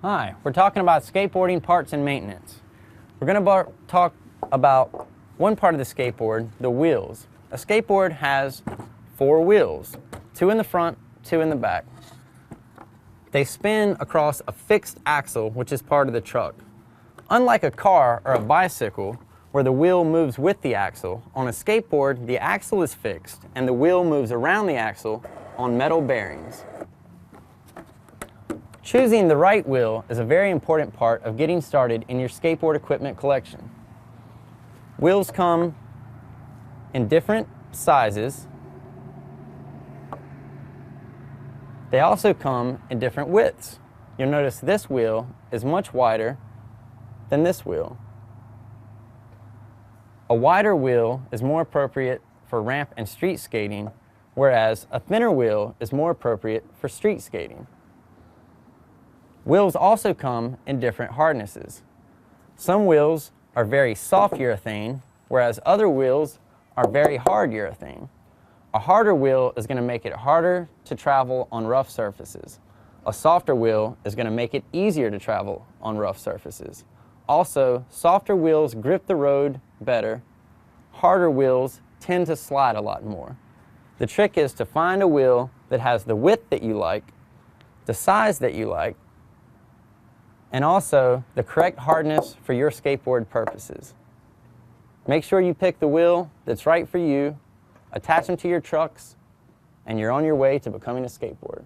Hi, we're talking about skateboarding parts and maintenance. We're going to talk about one part of the skateboard, the wheels. A skateboard has 4 wheels, 2 in the front, 2 in the back. They spin across a fixed axle, which is part of the truck. Unlike a car or a bicycle, where the wheel moves with the axle, on a skateboard, the axle is fixed and the wheel moves around the axle on metal bearings. Choosing the right wheel is a very important part of getting started in your skateboard equipment collection. Wheels come in different sizes. They also come in different widths. You'll notice this wheel is much wider than this wheel. A wider wheel is more appropriate for ramp and street skating, whereas a thinner wheel is more appropriate for street skating. Wheels also come in different hardnesses. Some wheels are very soft urethane, whereas other wheels are very hard urethane. A harder wheel is going to make it harder to travel on rough surfaces. A softer wheel is going to make it easier to travel on rough surfaces. Also, softer wheels grip the road better. Harder wheels tend to slide a lot more. The trick is to find a wheel that has the width that you like, the size that you like, and also the correct hardness for your skateboard purposes. Make sure you pick the wheel that's right for you, attach them to your trucks, and you're on your way to becoming a skateboarder.